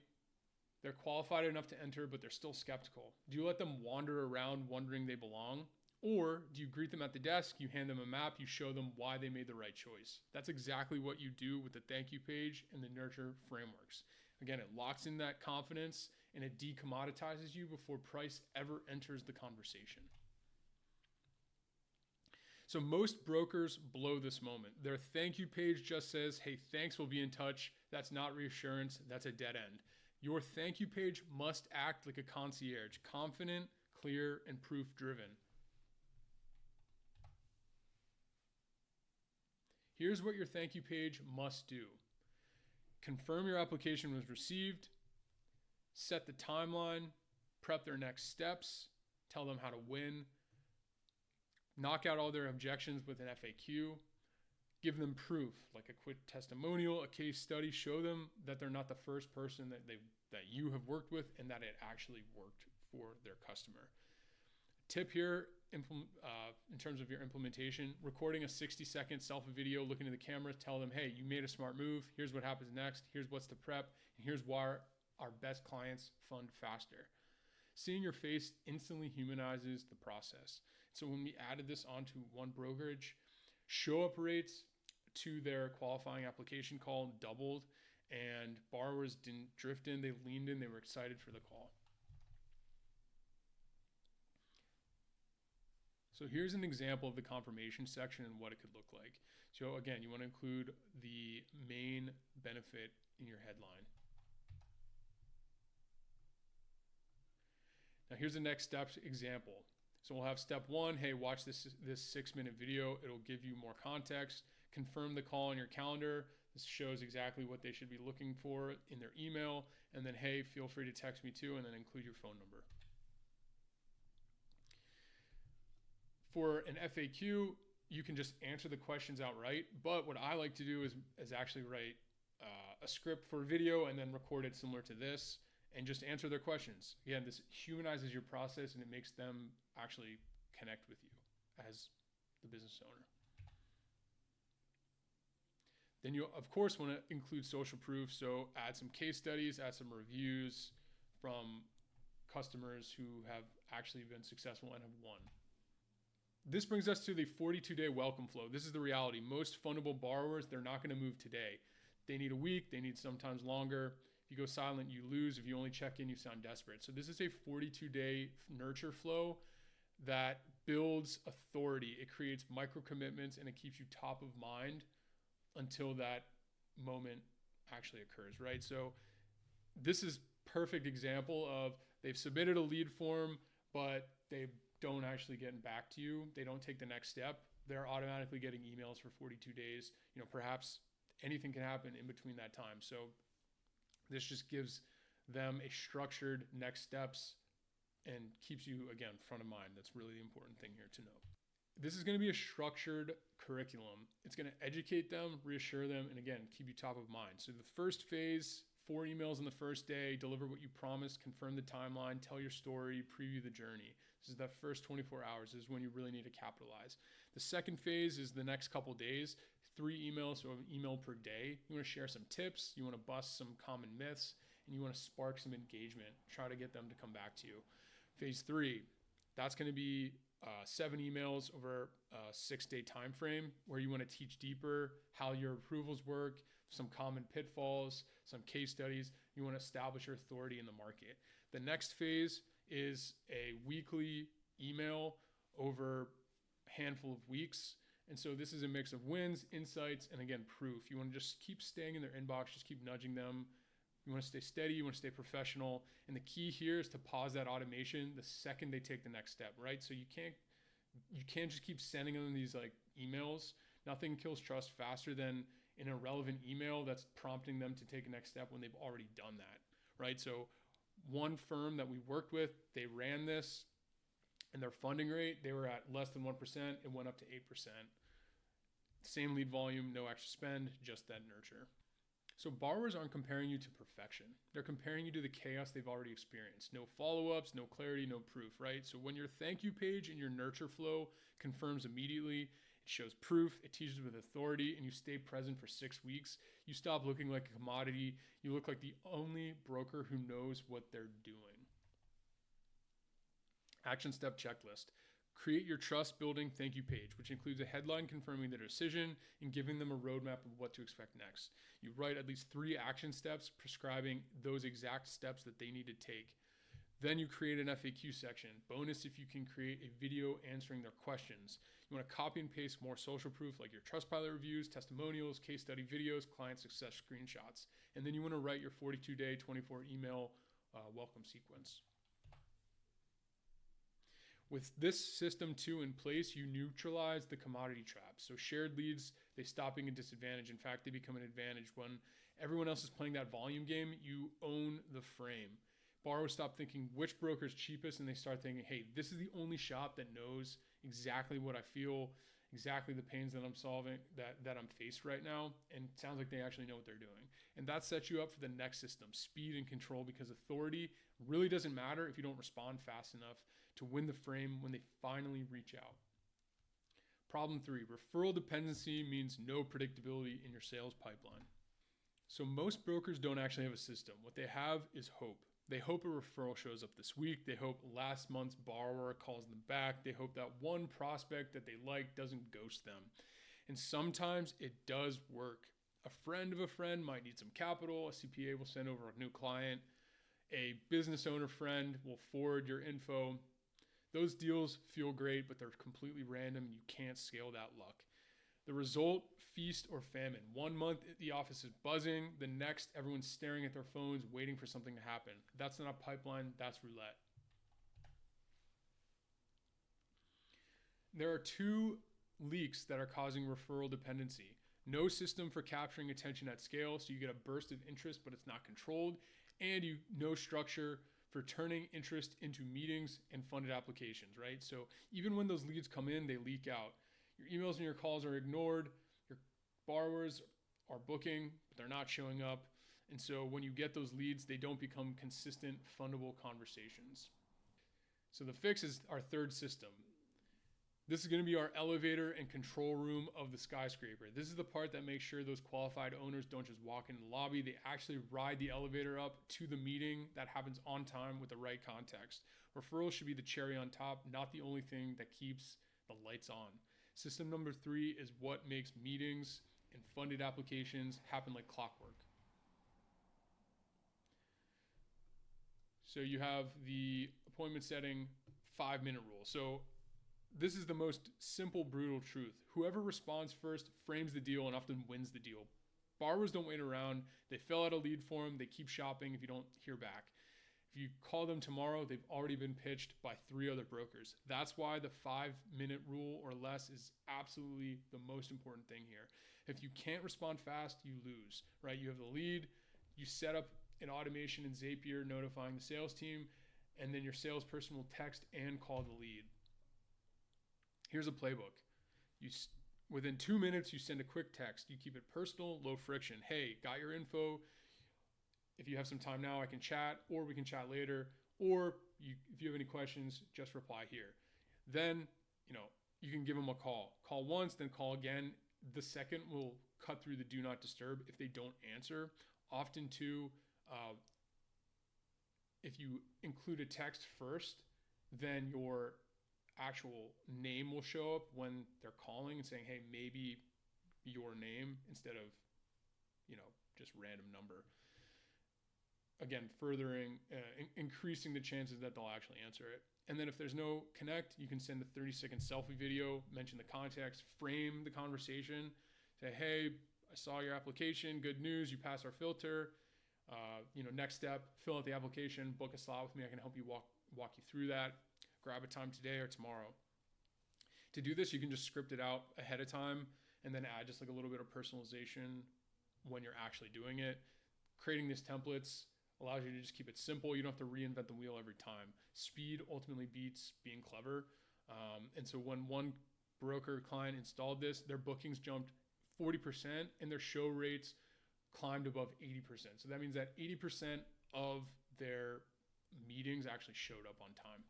They're qualified enough to enter, but they're still skeptical. Do you let them wander around wondering they belong? Or do you greet them at the desk, you hand them a map, you show them why they made the right choice? That's exactly what you do with the thank you page and the nurture frameworks. Again, it locks in that confidence and it decommoditizes you before price ever enters the conversation. So most brokers blow this moment. Their thank you page just says, hey, thanks, we'll be in touch. That's not reassurance, that's a dead end. Your thank you page must act like a concierge, confident, clear, and proof driven. Here's what your thank you page must do. Confirm your application was received, set the timeline, prep their next steps, tell them how to win, knock out all their objections with an FAQ, give them proof, like a quick testimonial, a case study, show them that they're not the first person that you have worked with and that it actually worked for their customer. Tip here, in terms of your implementation, recording a 60-second selfie video, looking at the camera, tell them, hey, you made a smart move. Here's what happens next. Here's what's to prep. And here's why our best clients fund faster. Seeing your face instantly humanizes the process. So when we added this onto one brokerage, show up rates to their qualifying application call doubled, and borrowers didn't drift in. They leaned in. They were excited for the call. So here's an example of the confirmation section and what it could look like. So again, you want to include the main benefit in your headline. Now here's the next steps example. So we'll have step 1, hey, watch this 6-minute video. It'll give you more context. Confirm the call on your calendar. This shows exactly what they should be looking for in their email. And then, hey, feel free to text me too, and then include your phone number. For an FAQ, you can just answer the questions outright, but what I like to do is actually write a script for video and then record it similar to this and just answer their questions. Again, this humanizes your process and it makes them actually connect with you as the business owner. Then you, of course, want to include social proof, so add some case studies, add some reviews from customers who have actually been successful and have won. This brings us to the 42-day welcome flow. This is the reality. Most fundable borrowers, they're not going to move today. They need a week. They need sometimes longer. If you go silent, you lose. If you only check in, you sound desperate. So this is a 42-day nurture flow that builds authority. It creates micro commitments and it keeps you top of mind until that moment actually occurs, right? So this is perfect example of they've submitted a lead form, but they don't actually get back to you, they don't take the next step, they're automatically getting emails for 42 days. Perhaps anything can happen in between that time. So this just gives them a structured next steps and keeps you, again, front of mind. That's really the important thing here to know. This is going to be a structured curriculum. It's going to educate them, reassure them, and again, keep you top of mind. So the first phase, 4 emails on the first day, deliver what you promised, confirm the timeline, tell your story, preview the journey. This is that first 24 hours is when you really need to capitalize. The second phase is the next couple days, 3 emails, so an email per day. You want to share some tips, you want to bust some common myths, and you want to spark some engagement. Try to get them to come back to you. Phase 3, that's going to be 7 emails over a 6-day time frame where you want to teach deeper how your approvals work, some common pitfalls, some case studies. You want to establish your authority in the market. The next phase is a weekly email over a handful of weeks. And so this is a mix of wins, insights, and again, proof. You want to just keep staying in their inbox, just keep nudging them. You want to stay steady, you want to stay professional. And the key here is to pause that automation the second they take the next step, right? So you can't just keep sending them these like emails. Nothing kills trust faster than an irrelevant email that's prompting them to take a next step when they've already done that, right? So one firm that we worked with, they ran this, and their funding rate, they were at less than 1%. It went up to 8%. Same lead volume, no extra spend, just that nurture. So borrowers aren't comparing you to perfection. They're comparing you to the chaos they've already experienced. No follow-ups, no clarity, no proof, right? So when your thank you page in your nurture flow confirms immediately, it shows proof, it teaches with authority, and you stay present for 6 weeks, you stop looking like a commodity. You look like the only broker who knows what they're doing. Action step checklist. Create your trust building thank you page, which includes a headline confirming their decision and giving them a roadmap of what to expect next. You write at least 3 action steps prescribing those exact steps that they need to take. Then you create an FAQ section. Bonus if you can create a video answering their questions. You want to copy and paste more social proof like your Trustpilot reviews, testimonials, case study videos, client success screenshots. And then you want to write your 42-day, 24 email welcome sequence. With this system too in place, you neutralize the commodity trap. So shared leads, they stop being a disadvantage. In fact, they become an advantage. When everyone else is playing that volume game, you own the frame. Borrowers stop thinking which broker is cheapest, and they start thinking, hey, this is the only shop that knows exactly what I feel, exactly the pains that I'm solving, that I'm faced right now. And it sounds like they actually know what they're doing. And that sets you up for the next system, speed and control, because authority really doesn't matter if you don't respond fast enough to win the frame when they finally reach out. Problem 3, referral dependency means no predictability in your sales pipeline. So most brokers don't actually have a system. What they have is hope. They hope a referral shows up this week. They hope last month's borrower calls them back. They hope that one prospect that they like doesn't ghost them. And sometimes it does work. A friend of a friend might need some capital. A CPA will send over a new client. A business owner friend will forward your info. Those deals feel great, but they're completely random. You can't scale that luck. The result, feast or famine. 1 month, the office is buzzing. The next, everyone's staring at their phones, waiting for something to happen. That's not a pipeline, that's roulette. There are 2 leaks that are causing referral dependency. No system for capturing attention at scale, so you get a burst of interest, but it's not controlled. And no structure for turning interest into meetings and funded applications, right? So even when those leads come in, they leak out. Your emails and your calls are ignored. Your borrowers are booking, but they're not showing up. And so when you get those leads, they don't become consistent, fundable conversations. So the fix is our 3rd system. This is going to be our elevator and control room of the skyscraper. This is the part that makes sure those qualified owners don't just walk in the lobby. They actually ride the elevator up to the meeting that happens on time with the right context. Referrals should be the cherry on top, not the only thing that keeps the lights on. System number 3 is what makes meetings and funded applications happen like clockwork. So you have the appointment setting 5-minute rule. So this is the most simple, brutal truth. Whoever responds first frames the deal and often wins the deal. Borrowers don't wait around. They fill out a lead form. They keep shopping if you don't hear back. If If you call them tomorrow, they've already been pitched by 3 other brokers. That's why the 5-minute rule or less is absolutely the most important thing here. If you can't respond fast, you lose, right? You have the lead, you set up an automation in Zapier notifying the sales team, and then your salesperson will text and call the lead. Here's a playbook. Within 2 minutes, you send a quick text. You keep it personal, low friction. Hey, got your info. If you have some time now, I can chat, or we can chat later. Or if you have any questions, just reply here. Then, you can give them a call. Call once, then call again. The second will cut through the do not disturb if they don't answer. Often too, if you include a text first, then your actual name will show up when they're calling and saying, hey, maybe your name instead of, just random number. Again, furthering, increasing the chances that they'll actually answer it. And then if there's no connect, you can send a 30-second selfie video, mention the context, frame the conversation, say, hey, I saw your application, good news, you passed our filter. Next step, fill out the application, book a slot with me. I can help you walk you through that. Grab a time today or tomorrow. To do this, you can just script it out ahead of time and then add just like a little bit of personalization when you're actually doing it. Creating these templates allows you to just keep it simple. You don't have to reinvent the wheel every time. Speed ultimately beats being clever. And so when one broker client installed this, their bookings jumped 40% and their show rates climbed above 80%. So that means that 80% of their meetings actually showed up on time.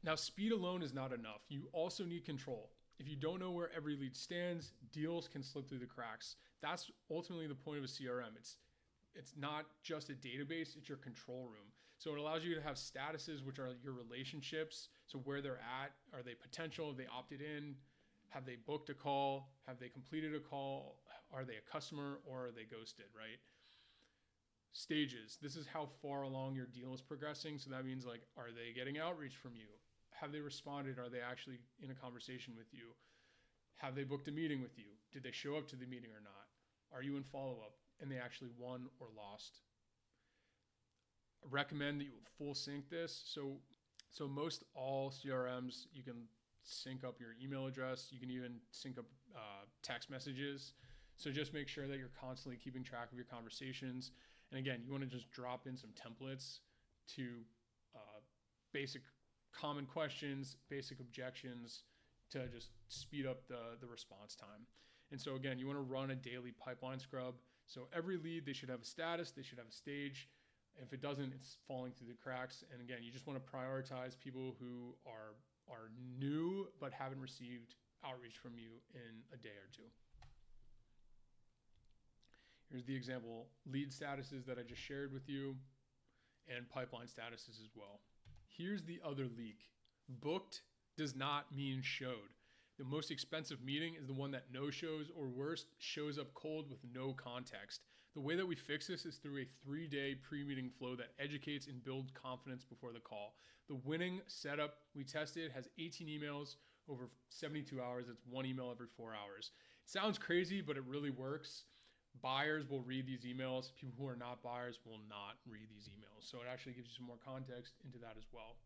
Now, speed alone is not enough. You also need control. If you don't know where every lead stands, deals can slip through the cracks. That's ultimately the point of a CRM. It's not just a database, it's your control room. So it allows you to have statuses, which are your relationships. So where they're at, are they potential, have they opted in, have they booked a call, have they completed a call, are they a customer, or are they ghosted, right? Stages, this is how far along your deal is progressing. So that means like, are they getting outreach from you? Have they responded? Are they actually in a conversation with you? Have they booked a meeting with you? Did they show up to the meeting or not? Are you in follow-up and they actually won or lost? I recommend that you full sync this. So most all CRMs, you can sync up your email address. You can even sync up text messages. So just make sure that you're constantly keeping track of your conversations. And again, you want to just drop in some templates to basic common questions, basic objections to just speed up the response time. And so again, you want to run a daily pipeline scrub. So every lead, they should have a status, they should have a stage. If it doesn't, it's falling through the cracks. And again, you just want to prioritize people who are new but haven't received outreach from you in a day or two. Here's the example lead statuses that I just shared with you and pipeline statuses as well. Here's the other leak. Booked does not mean showed. The most expensive meeting is the one that no shows, or worse, shows up cold with no context. The way that we fix this is through a 3-day pre-meeting flow that educates and builds confidence before the call. The winning setup we tested has 18 emails over 72 hours. It's 1 email every 4 hours. It sounds crazy, but it really works. Buyers will read these emails. People who are not buyers will not read these emails. So it actually gives you some more context into that as well.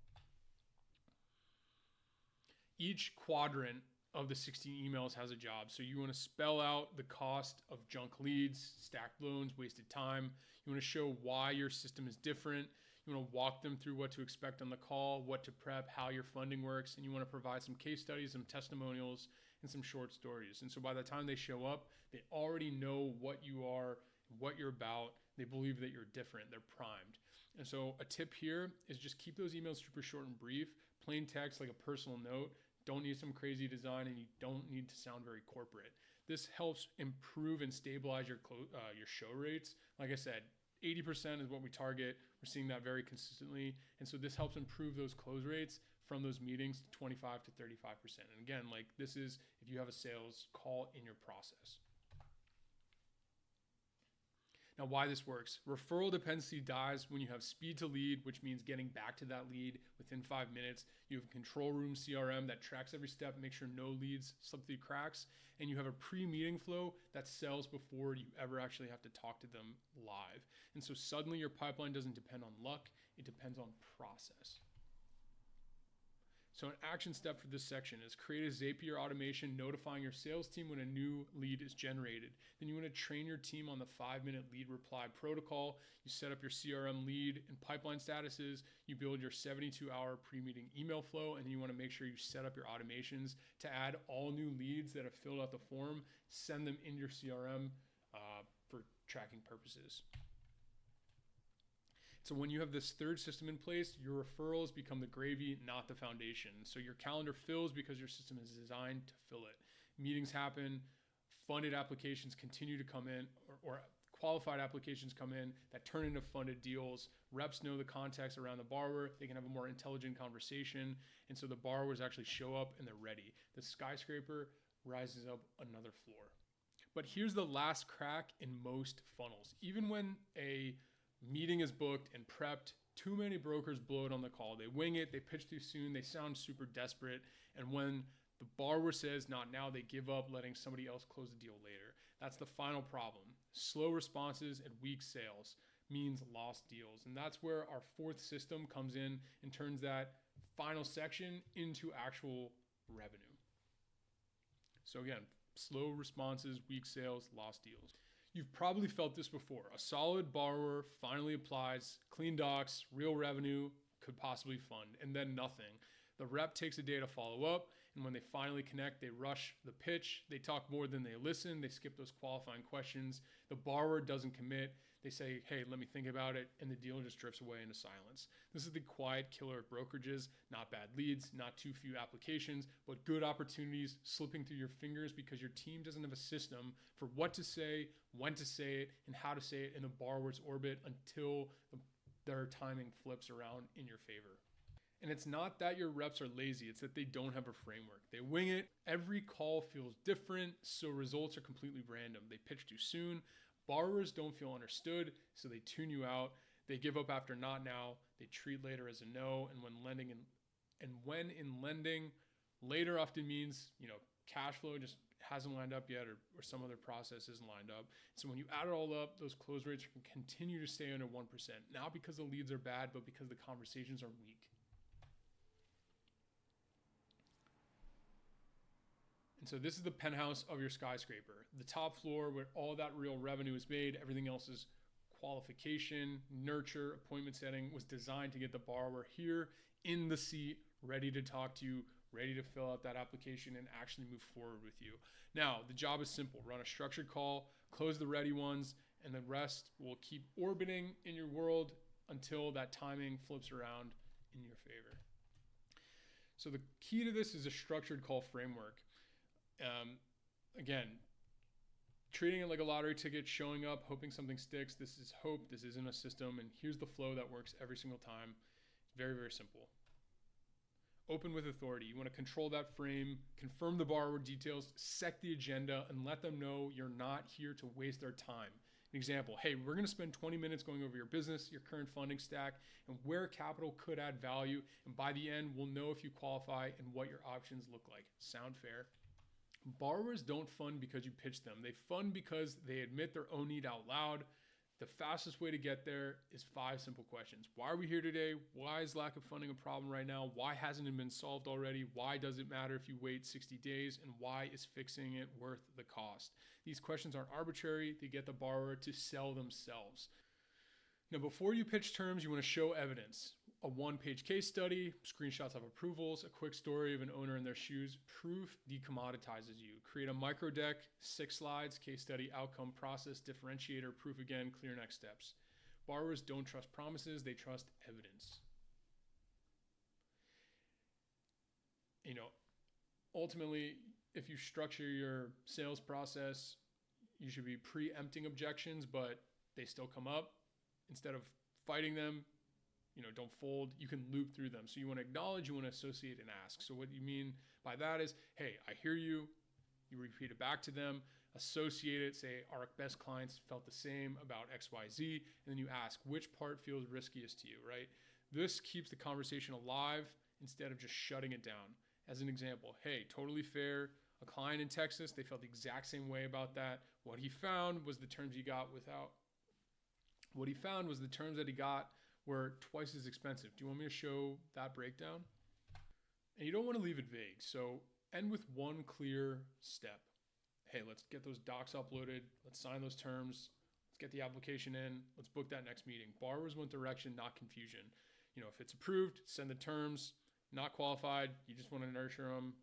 Each quadrant of the 16 emails has a job. So you want to spell out the cost of junk leads, stacked loans, wasted time. You want to show why your system is different. You want to walk them through what to expect on the call, what to prep, how your funding works, and you want to provide some case studies, some testimonials, and some short stories. And so by the time they show up, they already know what you are, what you're about. They believe that you're different. They're primed. And so a tip here is just keep those emails super short and brief, plain text like a personal note. Don't need some crazy design, and you don't need to sound very corporate. This helps improve and stabilize your show rates. Like I said, 80% is what we target. We're seeing that very consistently. And so this helps improve those close rates from those meetings to 25 to 35%. And again, like this is if you have a sales call in your process. Now, why this works. Referral dependency dies when you have speed to lead, which means getting back to that lead within 5 minutes. You have a control room CRM that tracks every step, makes sure no leads slip through cracks. And you have a pre-meeting flow that sells before you ever actually have to talk to them live. And so suddenly your pipeline doesn't depend on luck, it depends on process. So an action step for this section is create a Zapier automation notifying your sales team when a new lead is generated. Then you want to train your team on the 5-minute lead reply protocol. You set up your CRM lead and pipeline statuses. You build your 72-hour pre-meeting email flow, and then you want to make sure you set up your automations to add all new leads that have filled out the form, send them in your CRM for tracking purposes. So when you have this third system in place, your referrals become the gravy, not the foundation. So your calendar fills because your system is designed to fill it. Meetings happen, funded applications continue to come in, or qualified applications come in that turn into funded deals. Reps know the context around the borrower. They can have a more intelligent conversation. And so the borrowers actually show up and they're ready. The skyscraper rises up another floor. But here's the last crack in most funnels. Even when a meeting is booked and prepped, too many brokers blow it on the call. They wing it, they pitch too soon, they sound super desperate. And when the borrower says not now, they give up, letting somebody else close the deal later. That's the final problem. Slow responses and weak sales means lost deals. And that's where our fourth system comes in and turns that final section into actual revenue. So again, slow responses, weak sales, lost deals. You've probably felt this before. A solid borrower finally applies, clean docs, real revenue, could possibly fund, and then nothing. The rep takes a day to follow up, and when they finally connect, they rush the pitch. They talk more than they listen. They skip those qualifying questions. The borrower doesn't commit. They say, hey, let me think about it, and the deal just drifts away into silence. This is the quiet killer of brokerages. Not bad leads, not too few applications, but good opportunities slipping through your fingers because your team doesn't have a system for what to say, when to say it, and how to say it in the borrower's orbit until their timing flips around in your favor. And it's not that your reps are lazy, it's that they don't have a framework. They wing it. Every call feels different, so results are completely random. They pitch too soon. Borrowers don't feel understood, so they tune you out. They give up after not now. They treat later as a no. And when in lending, later often means, cash flow just hasn't lined up yet, or some other process isn't lined up. So when you add it all up, those close rates can continue to stay under 1%. Not because the leads are bad, but because the conversations are weak. And so this is the penthouse of your skyscraper. The top floor where all that real revenue is made, everything else is qualification, nurture, appointment setting, was designed to get the borrower here in the seat, ready to talk to you, ready to fill out that application and actually move forward with you. Now, the job is simple. Run a structured call, close the ready ones, and the rest will keep orbiting in your world until that timing flips around in your favor. So the key to this is a structured call framework. Again, treating it like a lottery ticket, showing up, hoping something sticks. This is hope. This isn't a system. And here's the flow that works every single time. It's very, very simple. Open with authority. You want to control that frame, confirm the borrower details, set the agenda, and let them know you're not here to waste their time. An example, hey, we're going to spend 20 minutes going over your business, your current funding stack, and where capital could add value. And by the end, we'll know if you qualify and what your options look like. Sound fair? Borrowers don't fund because you pitch them. They fund because they admit their own need out loud. The fastest way to get there is 5 simple questions. Why are we here today? Why is lack of funding a problem right now? Why hasn't it been solved already? Why does it matter if you wait 60 days? And why is fixing it worth the cost? These questions aren't arbitrary. They get the borrower to sell themselves. Now, before you pitch terms, you want to show evidence. A 1-page case study, screenshots of approvals, a quick story of an owner in their shoes. Proof decommoditizes you. Create a micro deck, 6 slides, case study, outcome, process, differentiator, proof again, clear next steps. Borrowers don't trust promises, they trust evidence. Ultimately, if you structure your sales process, you should be preempting objections, but they still come up. Instead of fighting them, don't fold, you can loop through them. So you want to acknowledge, you want to associate and ask. So what you mean by that is, hey, I hear you. You repeat it back to them. associate it, say our best clients felt the same about XYZ, and then you ask which part feels riskiest to you, right? This keeps the conversation alive instead of just shutting it down. As an example, hey, totally fair. A client in Texas, they felt the exact same way about that. What he found was the terms he got were twice as expensive. Do you want me to show that breakdown? And you don't want to leave it vague. So end with one clear step. Hey, let's get those docs uploaded. Let's sign those terms. Let's get the application in. Let's book that next meeting. Borrowers want direction, not confusion. If it's approved, send the terms. Not qualified, you just want to nurture them.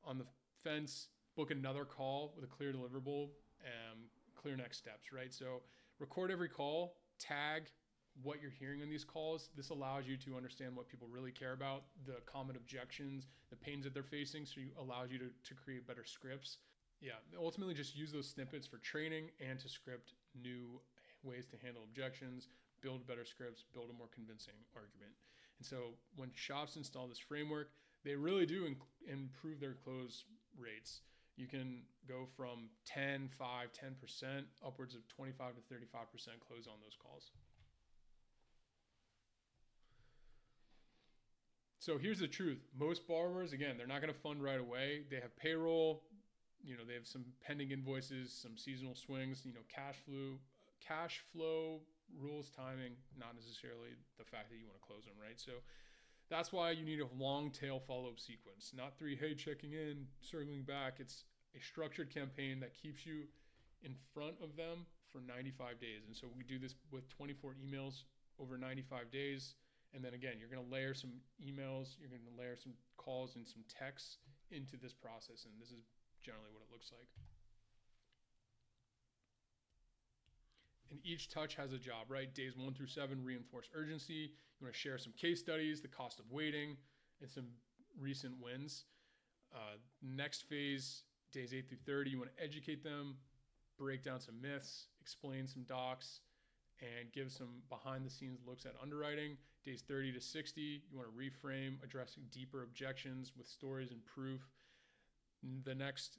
On the fence, book another call with a clear deliverable and clear next steps, right? So record every call, tag what you're hearing in these calls. This allows you to understand what people really care about, the common objections, the pains that they're facing. So it allows you to create better scripts. Yeah, ultimately just use those snippets for training and to script new ways to handle objections, build better scripts, build a more convincing argument. And so when shops install this framework, they really do improve their close rates. You can go from 10, 5, 10%, upwards of 25 to 35% close on those calls. So here's the truth. Most borrowers, again, they're not going to fund right away. They have payroll, they have some pending invoices, some seasonal swings, cash flow rules, timing, not necessarily the fact that you want to close them, right? So that's why you need a long tail follow-up sequence, not 3, hey, checking in, circling back. It's a structured campaign that keeps you in front of them for 95 days. And so we do this with 24 emails over 95 days. And then again, you're going to layer some emails, you're going to layer some calls and some texts into this process. And this is generally what it looks like. And each touch has a job, right? Days 1 through 7, reinforce urgency. You want to share some case studies, the cost of waiting, and some recent wins. Next phase, days 8 through 30, you want to educate them, break down some myths, explain some docs, and give some behind-the-scenes looks at underwriting. Days 30 to 60, you want to reframe, addressing deeper objections with stories and proof. The next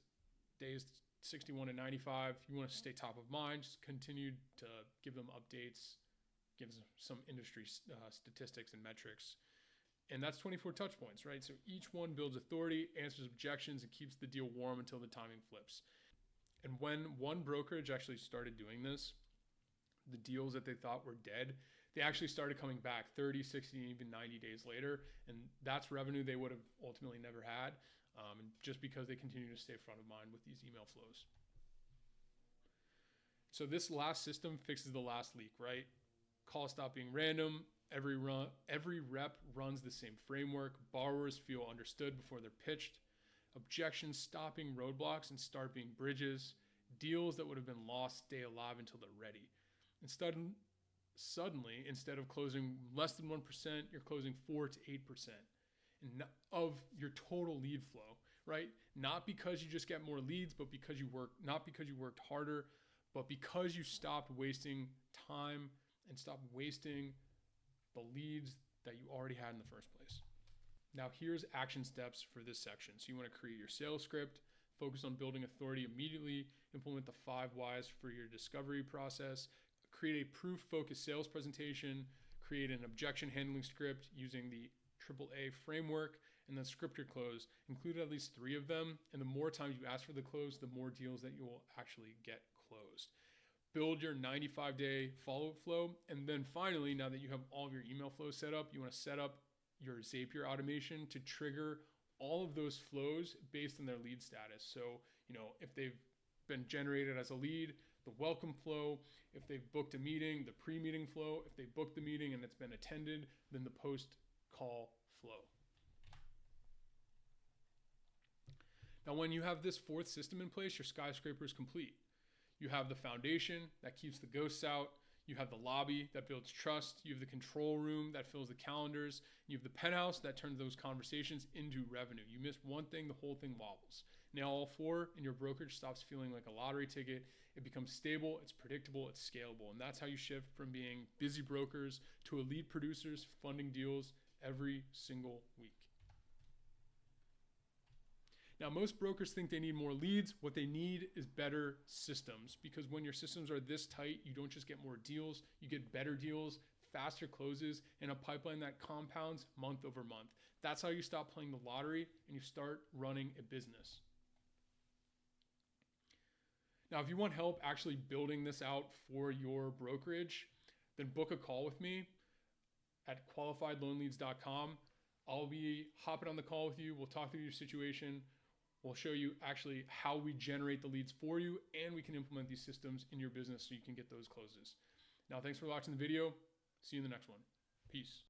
days 61 to 95, you want to stay top of mind, just continue to give them updates, give them some industry statistics and metrics. And that's 24 touch points, right? So each one builds authority, answers objections, and keeps the deal warm until the timing flips. And when one brokerage actually started doing this, the deals that they thought were dead, they actually started coming back 30, 60, and even 90 days later. And that's revenue they would have ultimately never had. And just because they continue to stay front of mind with these email flows. So this last system fixes the last leak, right? Call stop being random. Every rep runs the same framework. Borrowers feel understood before they're pitched. Objections stopping roadblocks and start being bridges. Deals that would have been lost stay alive until they're ready. Suddenly, instead of closing less than 1%, you're closing 4 to 8%. Of your total lead flow, right? Not because you just get more leads, but because you worked harder, but because you stopped wasting time and stopped wasting the leads that you already had in the first place. Now here's action steps for this section. So you want to create your sales script, focus on building authority immediately, implement the 5 whys for your discovery process, create a proof-focused sales presentation, create an objection handling script using the AAA framework, and then script your close. Include at least 3 of them, and the more times you ask for the close, the more deals that you will actually get closed. Build your 95-day follow-up flow, and then finally, now that you have all of your email flows set up, you want to set up your Zapier automation to trigger all of those flows based on their lead status. So, if they've been generated as a lead, the welcome flow, if they've booked a meeting, the pre-meeting flow, if they booked the meeting and it's been attended, then the post-call flow. Now, when you have this 4th system in place, your skyscraper is complete. You have the foundation that keeps the ghosts out. You have the lobby that builds trust. You have the control room that fills the calendars. You have the penthouse that turns those conversations into revenue. You miss one thing, the whole thing wobbles. Now all 4 and your brokerage stops feeling like a lottery ticket. It becomes stable, it's predictable, it's scalable. And that's how you shift from being busy brokers to elite producers funding deals every single week. Now, most brokers think they need more leads. What they need is better systems, because when your systems are this tight, you don't just get more deals, you get better deals, faster closes, and a pipeline that compounds month over month. That's how you stop playing the lottery and you start running a business. Now, if you want help actually building this out for your brokerage, then book a call with me at qualifiedloanleads.com. I'll be hopping on the call with you. We'll talk through your situation. We'll show you actually how we generate the leads for you, and we can implement these systems in your business so you can get those closes. Now, thanks for watching the video. See you in the next one. Peace.